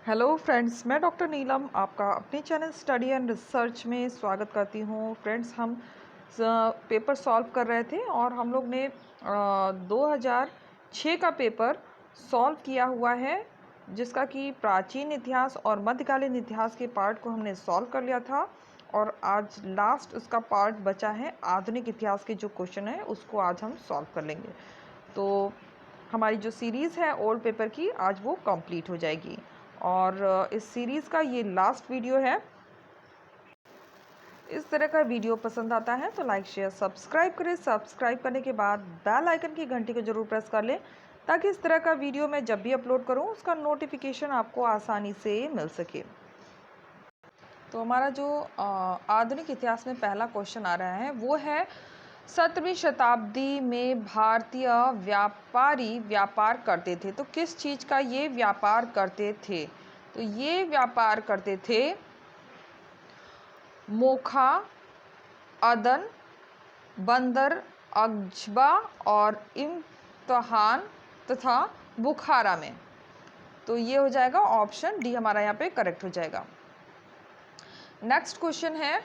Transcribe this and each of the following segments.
Hello friends, मैं doctor नीलम आपका अपने चैनल स्टडी एंड रिसर्च में स्वागत करती हूँ। फ्रेंड्स, हम पेपर सॉल्व कर रहे थे और हम लोग ने 2006 का पेपर सॉल्व किया हुआ है, जिसका कि प्राचीन इतिहास और मध्यकालीन इतिहास के पार्ट को हमने सॉल्व कर लिया था। और आज लास्ट उसका पार्ट बचा है, आधुनिक इतिहास के जो क्वेश्चन है उसको आज हम सॉल्व कर लेंगे। तो हमारी जो सीरीज़ है ओल्ड पेपर की, आज वो कंप्लीट हो जाएगी और इस सीरीज़ का ये लास्ट वीडियो है। इस तरह का वीडियो पसंद आता है तो लाइक शेयर सब्सक्राइब करें। सब्सक्राइब करने के बाद बेल आइकन की घंटी को ज़रूर प्रेस कर लें, ताकि इस तरह का वीडियो मैं जब भी अपलोड करूं उसका नोटिफिकेशन आपको आसानी से मिल सके। तो हमारा जो आधुनिक इतिहास में पहला क्वेश्चन आ रहा है वो है, 17वीं शताब्दी में भारतीय व्यापारी व्यापार करते थे, तो किस चीज़ का ये व्यापार करते थे? तो ये व्यापार करते थे मोखा, अदन, बंदर अजबा और इम्तहान तथा बुखारा में। तो ये हो जाएगा ऑप्शन डी, हमारा यहाँ पे करेक्ट हो जाएगा। नेक्स्ट क्वेश्चन है,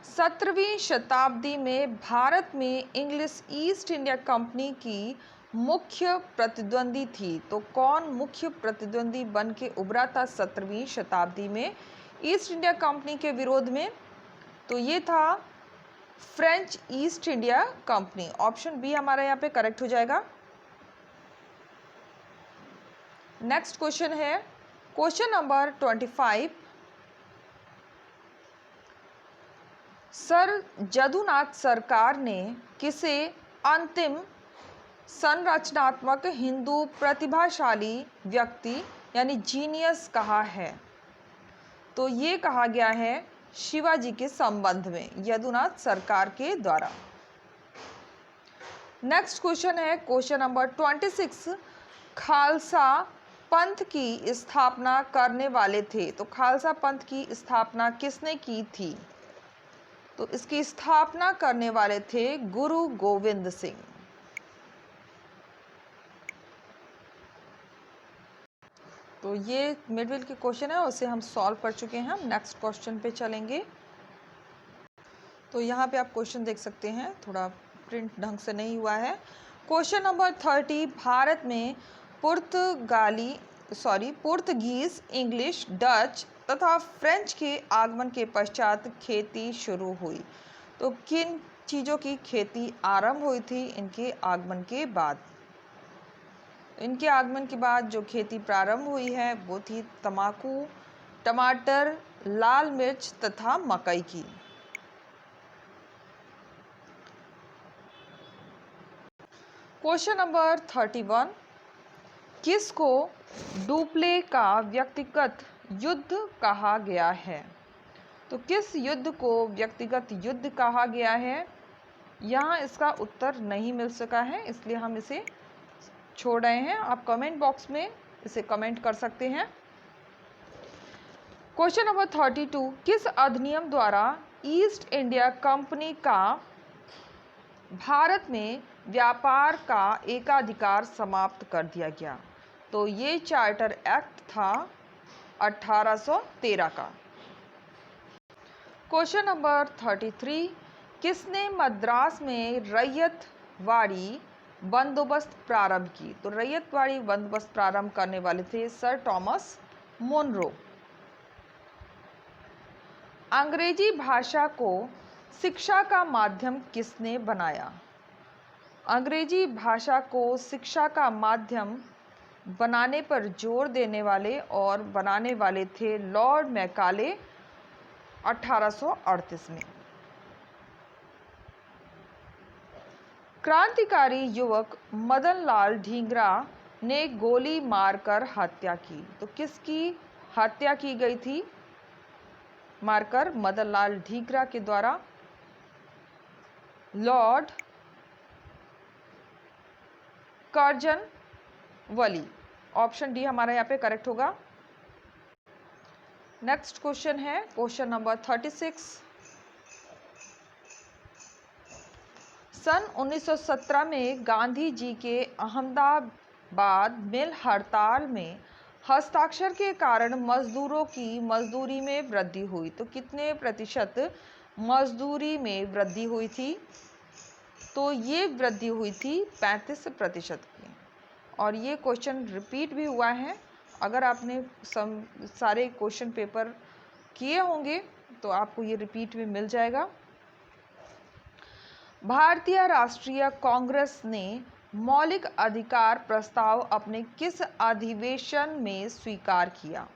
17वीं शताब्दी में भारत में इंग्लिश ईस्ट इंडिया कंपनी की मुख्य प्रतिद्वंदी थी। तो कौन मुख्य प्रतिद्वंदी बन के उभरा था 17वीं शताब्दी में ईस्ट इंडिया कंपनी के विरोध में? तो ये था French East India Company. Option B हमारा यहाँ पे करेक्ट हो जाएगा। नेक्स्ट क्वेश्चन है, question number 25, sir Jadunath Sarkar ने किसे अंतिम संरचनात्मक हिंदू प्रतिभाशाली व्यक्ति यानी जीनियस कहा है? तो ये कहा गया है शिवाजी के संबंध में यदुनाथ सरकार के द्वारा। नेक्स्ट क्वेश्चन है, क्वेश्चन नंबर 26, खालसा पंथ की स्थापना करने वाले थे। तो खालसा पंथ की स्थापना किसने की थी? तो इसकी स्थापना करने वाले थे गुरु गोविंद सिंह। तो ये मिडिल के क्वेश्चन है, उसे हम सॉल्व कर चुके हैं। हम नेक्स्ट क्वेश्चन पे चलेंगे। तो यहाँ पे आप क्वेश्चन देख सकते हैं, थोड़ा प्रिंट ढंग से नहीं हुआ है। क्वेश्चन नंबर 30, भारत में पुर्तगीज, इंग्लिश, डच तथा फ्रेंच के आगमन के पश्चात खेती शुरू हुई। तो किन चीज़ों की खेती आरंभ हुई थी इनके आगमन के बाद? इनके आगमन के बाद जो खेती प्रारंभ हुई है वो थी तंबाकू, टमाटर, लाल मिर्च तथा मकई की। क्वेश्चन नंबर 31, किसको डुप्ले का व्यक्तिगत युद्ध कहा गया है? तो किस युद्ध को व्यक्तिगत युद्ध कहा गया है? यहाँ इसका उत्तर नहीं मिल सका है, इसलिए हम इसे छोड़ रहे हैं। आप कमेंट बॉक्स में इसे कमेंट कर सकते हैं। क्वेश्चन नंबर 32, किस अधिनियम द्वारा ईस्ट इंडिया कंपनी का भारत में व्यापार का एकाधिकार समाप्त कर दिया गया? तो ये चार्टर एक्ट था 1813 का। क्वेश्चन नंबर 33, किसने मद्रास में रैयतवाड़ी बंदोबस्त प्रारंभ की? तो रैयतवाड़ी बंदोबस्त प्रारंभ करने वाले थे सर थॉमस मोनरो। अंग्रेजी भाषा को शिक्षा का माध्यम किसने बनाया? अंग्रेजी भाषा को शिक्षा का माध्यम बनाने पर जोर देने वाले और बनाने वाले थे लॉर्ड मैकाले 1838 में। क्रांतिकारी युवक मदन लाल ढींगरा ने गोली मारकर हत्या की। तो किसकी हत्या की गई थी मारकर? मदन लाल ढींगरा के द्वारा लॉर्ड कर्जन वली। ऑप्शन डी हमारा यहाँ पे करेक्ट होगा। नेक्स्ट क्वेश्चन है, क्वेश्चन नंबर 36, सन 1917 में गांधी जी के अहमदाबाद मिल हड़ताल में हस्ताक्षर के कारण मजदूरों की मजदूरी में वृद्धि हुई। तो कितने प्रतिशत मजदूरी में वृद्धि हुई थी? तो ये वृद्धि हुई थी 35% की। और ये क्वेश्चन रिपीट भी हुआ है। अगर आपने सारे क्वेश्चन पेपर किए होंगे तो आपको ये रिपीट में मिल जाएगा। भारतीय राष्ट्रीय कांग्रेस ने मौलिक अधिकार प्रस्ताव अपने किस अधिवेशन में स्वीकार किया?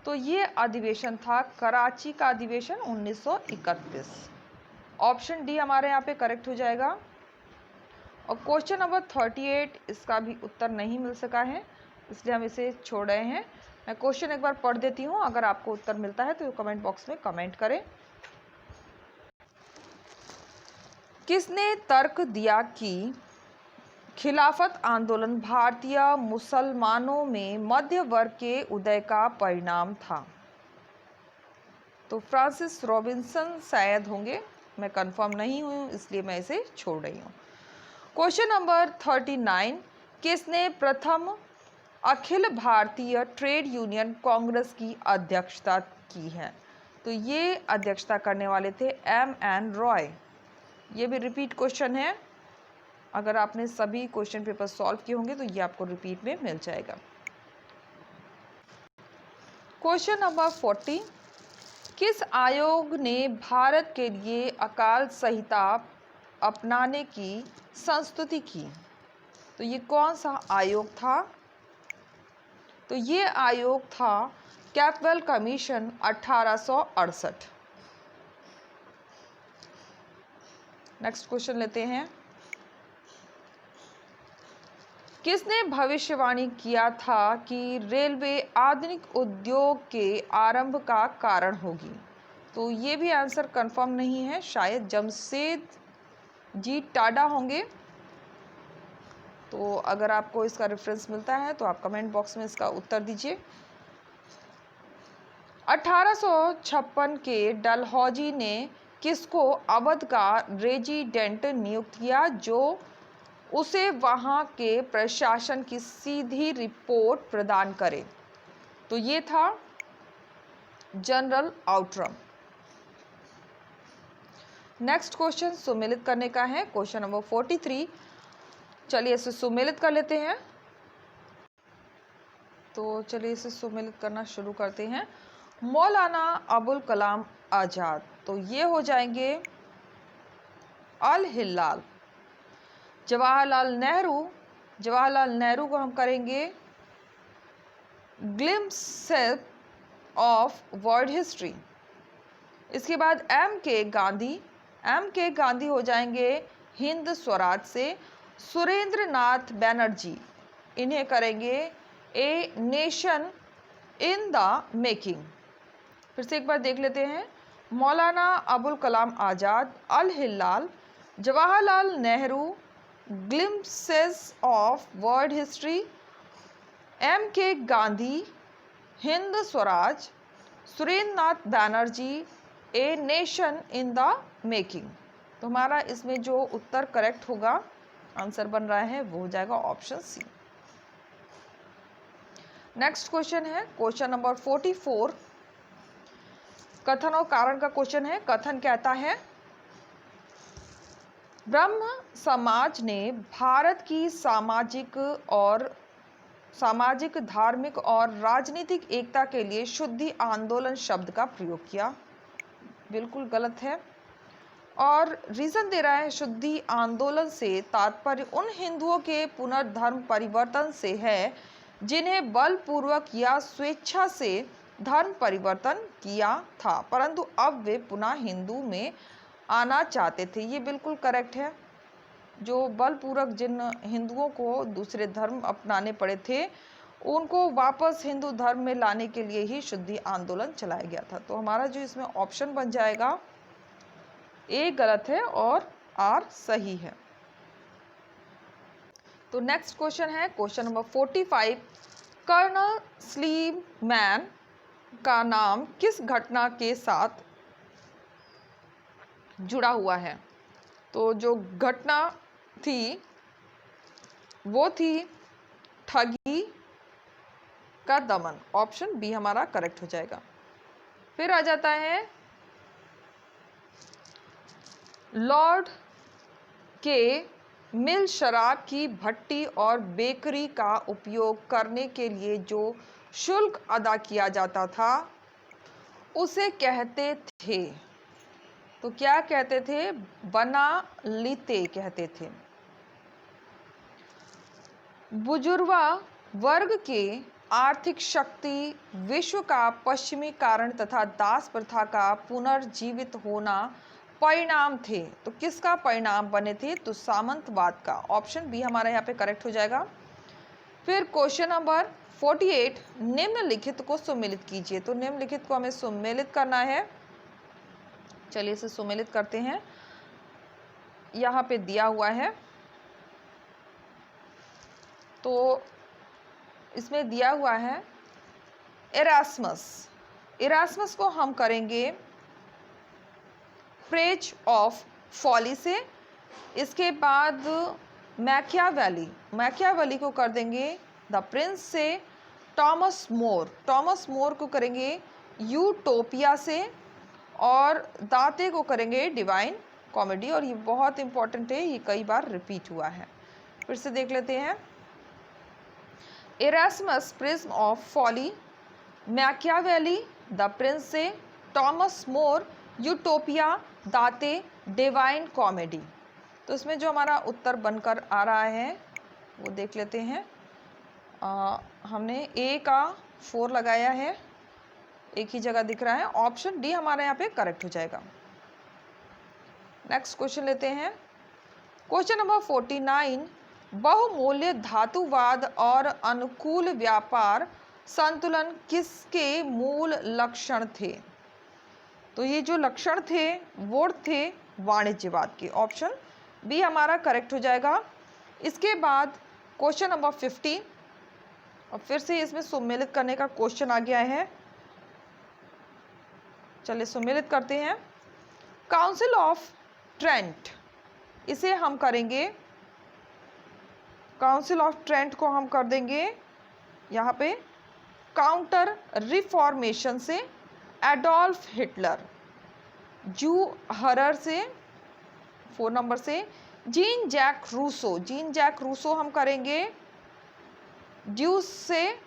तो ये अधिवेशन था कराची का अधिवेशन 1931। ऑप्शन डी हमारे यहाँ पे करेक्ट हो जाएगा। और क्वेश्चन नंबर 38, इसका भी उत्तर नहीं मिल सका है, इसलिए हम इसे छोड़ रहे हैं। मैं क्वेश्चन एक बार पढ़ देती हूँ, अगर आपको उत्तर मिलता है तो कमेंट बॉक्स में कमेंट करें। किसने तर्क दिया कि खिलाफत आंदोलन भारतीय मुसलमानों में मध्य वर्ग के उदय का परिणाम था? तो फ्रांसिस रॉबिन्सन शायद होंगे, मैं कंफर्म नहीं हूँ इसलिए मैं इसे छोड़ रही हूँ। क्वेश्चन नंबर 39, किसने प्रथम अखिल भारतीय ट्रेड यूनियन कांग्रेस की अध्यक्षता की है? तो ये अध्यक्षता करने वाले थे M.N. रॉय। ये भी रिपीट क्वेश्चन है, अगर आपने सभी क्वेश्चन पेपर सॉल्व किए होंगे तो ये आपको रिपीट में मिल जाएगा। क्वेश्चन नंबर 40, किस आयोग ने भारत के लिए अकाल संहिता अपनाने की संस्तुति की? तो ये कौन सा आयोग था? तो ये आयोग था कैपवेल कमीशन 1868। नेक्स्ट क्वेश्चन लेते हैं। किसने भविष्यवाणी किया था कि रेलवे आधुनिक उद्योग के आरंभ का कारण होगी? तो ये भी आंसर कंफर्म नहीं है, शायद जमशेद जी टाडा होंगे। तो अगर आपको इसका रेफरेंस मिलता है तो आप कमेंट बॉक्स में इसका उत्तर दीजिए। 1856 के डलहौजी ने किसको अवध का रेजिडेंट नियुक्त किया जो उसे वहां के प्रशासन की सीधी रिपोर्ट प्रदान करे? तो ये था जनरल आउटरम। नेक्स्ट क्वेश्चन सुमेलित करने का है, क्वेश्चन नंबर 43। चलिए इसे सुमेलित कर लेते हैं। तो चलिए इसे सुमेलित करना शुरू करते हैं। मौलाना अबुल कलाम आज़ाद, तो ये हो जाएंगे अल हिलाल। जवाहरलाल नेहरू को हम करेंगे ग्लिम्प्सेस ऑफ वर्ल्ड हिस्ट्री। इसके बाद एम के गांधी हो जाएंगे हिंद स्वराज से। सुरेंद्र नाथ बैनर्जी, इन्हें करेंगे a nation in the making. फिर से एक बार देख लेते हैं। Maulana Abul Kalam Azad, Al Hilal, Jawaharlal Nehru, glimpses of world history, M K Gandhi, Hind Swaraj, Surendra Nath Banerjee, a nation in the making. तो हमारा इसमें जो उत्तर करेक्ट होगा, आंसर बन रहा है, वो हो जाएगा ऑप्शन सी। नेक्स्ट क्वेश्चन है क्वेश्चन नंबर 44। कथन और कारण का क्वेश्चन है। कथन कहता है, ब्रह्म समाज ने भारत की सामाजिक, धार्मिक और राजनीतिक एकता के लिए शुद्धि आंदोलन शब्द का प्रयोग किया। बिल्कुल गलत है। और रीजन दे रहा है, शुद्धि आंदोलन से तात्पर्य उन हिंदुओं के पुनर्धर्म परिवर्तन से है जिन्हें बलपूर्वक या स्वेच्छा से धर्म परिवर्तन किया था, परंतु अब वे पुनः हिंदू में आना चाहते थे। ये बिल्कुल करेक्ट है। जो बलपूर्वक जिन हिंदुओं को दूसरे धर्म अपनाने पड़े थे, उनको वापस हिंदू धर्म में लाने के लिए ही शुद्धि आंदोलन चलाया गया था। तो हमारा जो इसमें ऑप्शन बन जाएगा, ए गलत है और आर सही है। तो नेक्स्ट क्वेश्चन है क्वेश्चन नंबर 45। कर्नल स्लीमैन का नाम किस घटना के साथ जुड़ा हुआ है? तो जो घटना थी वो थी ठगी का दमन, ऑप्शन बी हमारा करेक्ट हो जाएगा। फिर आ जाता है लॉर्ड के मिल शराब की भट्टी और बेकरी का उपयोग करने के लिए जो शुल्क अदा किया जाता था उसे कहते थे, तो क्या कहते थे? बना लीते कहते थे। बुजुर्गा वर्ग के आर्थिक शक्ति, विश्व का पश्चिमी कारण तथा दास प्रथा का पुनर्जीवित होना परिणाम थे। तो किसका परिणाम बने थे? तो सामंतवाद का, ऑप्शन बी हमारा यहाँ पे करेक्ट हो जाएगा। फिर क्वेश्चन नंबर 48, निम्नलिखित को सुमेलित कीजिए। तो निम्नलिखित को हमें सुमेलित करना है। चलिए इसे सुमेलित करते हैं। यहाँ पे दिया हुआ है, तो इसमें दिया हुआ है इरास्मस। इरास्मस को हम करेंगे प्रेज ऑफ फॉली से। इसके बाद मैकियावेली, मैकियावेली को कर देंगे द प्रिंस से। टॉमस मोर, टॉमस मोर को करेंगे यूटोपिया से। और दाते को करेंगे डिवाइन कॉमेडी। और ये बहुत इंपॉर्टेंट है, ये कई बार रिपीट हुआ है। फिर से देख लेते हैं। Erasmus, Praise of Folly, Machiavelli, The Prince से, टॉमस मोर, यूटोपिया, दाते, डिवाइन कॉमेडी। तो इसमें जो हमारा उत्तर बनकर आ रहा है वो देख लेते हैं। हमने ए का 4 लगाया है, एक ही जगह दिख रहा है। ऑप्शन डी हमारे यहाँ पे करेक्ट हो जाएगा। नेक्स्ट क्वेश्चन लेते हैं। क्वेश्चन नंबर 49, बहुमूल्य धातुवाद और अनुकूल व्यापार संतुलन किसके मूल लक्षण थे? तो ये जो लक्षण थे वो थे वाणिज्यवाद के, ऑप्शन बी हमारा करेक्ट हो जाएगा। इसके बाद क्वेश्चन नंबर 50, और फिर से इसमें सुमेलित करने का क्वेश्चन आ गया है। चलिए सुमेलित करते हैं। काउंसिल ऑफ ट्रेंट, इसे हम करेंगे, काउंसिल ऑफ ट्रेंट को हम कर देंगे यहाँ पे काउंटर रिफॉर्मेशन से। एडोल्फ हिटलर, जू हरर से 4 नंबर से। Jean Jacques Rousseau, Jean Jacques Rousseau हम करेंगे ड्यूस से,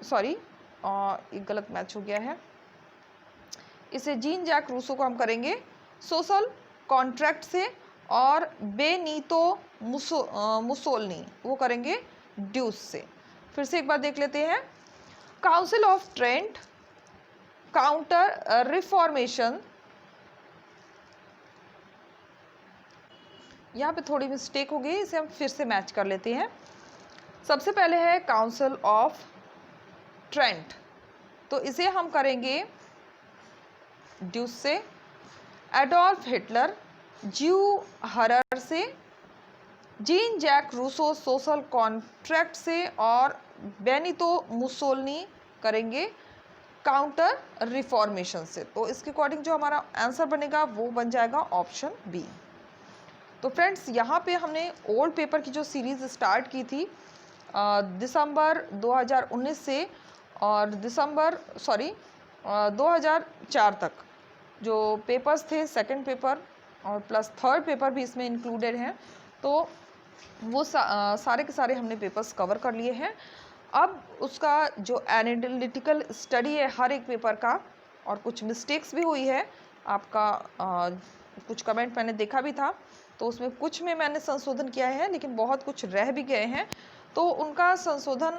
सॉरी एक गलत मैच हो गया है। इसे जीन जैक रूसो को हम करेंगे सोशल कॉन्ट्रैक्ट से। और बेनीतो मुसोलिनी वो करेंगे ड्यूस से। फिर से एक बार देख लेते हैं। Council of Trent, counter reformation, यहाँ पे थोड़ी मिस्टेक हो गई, इसे हम फिर से मैच कर लेते हैं। सबसे पहले है काउंसिल ऑफ ट्रेंट, तो इसे हम करेंगे ड्यूस से। एडोल्फ हिटलर, ज्यू हरर से। Jean Jacques Rousseau social contract से। और बेनितो मुसोलिनी करेंगे काउंटर रिफॉर्मेशन से। तो इसके अकॉर्डिंग जो हमारा आंसर बनेगा वो बन जाएगा ऑप्शन बी। तो फ्रेंड्स यहाँ पे हमने ओल्ड पेपर की जो सीरीज़ स्टार्ट की थी दिसंबर 2019 से और 2004 तक जो पेपर्स थे, सेकंड पेपर और प्लस थर्ड पेपर भी इसमें इंक्लूडेड हैं। तो वो सारे के सारे हमने पेपर्स कवर कर लिए हैं। अब उसका जो एनालिटिकल स्टडी है हर एक पेपर का, और कुछ मिस्टेक्स भी हुई है आपका, कुछ कमेंट मैंने देखा भी था, तो उसमें कुछ में मैंने संशोधन किया है, लेकिन बहुत कुछ रह भी गए हैं। तो उनका संशोधन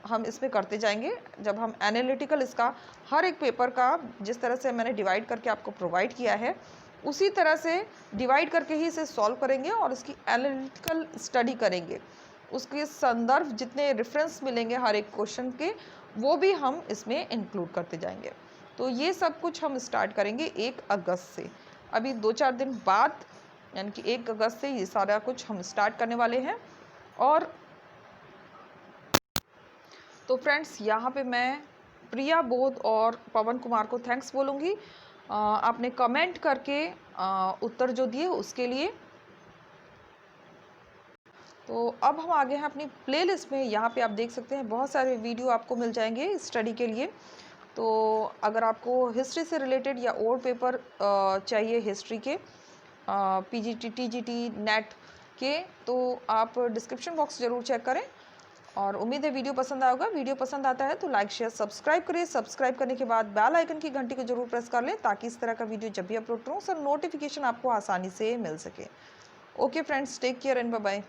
हम इसमें करते जाएंगे जब हम एनालिटिकल इसका हर एक पेपर का जिस तरह से मैंने डिवाइड करके आपको प्रोवाइड किया है उसी तरह से डिवाइड करके ही इसे सॉल्व करेंगे और इसकी एनालिटिकल स्टडी करेंगे। उसके संदर्भ जितने रेफरेंस मिलेंगे हर एक क्वेश्चन के वो भी हम इसमें इंक्लूड करते जाएंगे। तो ये सब कुछ हम स्टार्ट करेंगे 1 अगस्त से। अभी 2-4 दिन बाद यानी कि 1 अगस्त से ये सारा कुछ हम स्टार्ट करने वाले हैं। और तो फ्रेंड्स यहाँ पे मैं प्रिया बोध और पवन कुमार को थैंक्स बोलूँगी, आपने कमेंट करके उत्तर जो दिए उसके लिए। तो अब हम आगे हैं अपनी प्लेलिस्ट में। यहाँ पे आप देख सकते हैं बहुत सारे वीडियो आपको मिल जाएंगे स्टडी के लिए। तो अगर आपको हिस्ट्री से रिलेटेड या ओल्ड पेपर चाहिए हिस्ट्री के, पीजीटी, टीजीटी, नेट के, तो आप डिस्क्रिप्शन बॉक्स ज़रूर चेक करें। और उम्मीद है वीडियो पसंद आएगा। वीडियो पसंद आता है तो लाइक शेयर सब्सक्राइब करें। सब्सक्राइब करने के बाद बेल आइकन की घंटी को जरूर प्रेस कर लें, ताकि इस तरह का वीडियो जब भी अपलोड करूँ सर नोटिफिकेशन आपको आसानी से मिल सके। Okay friends, take care and bye bye.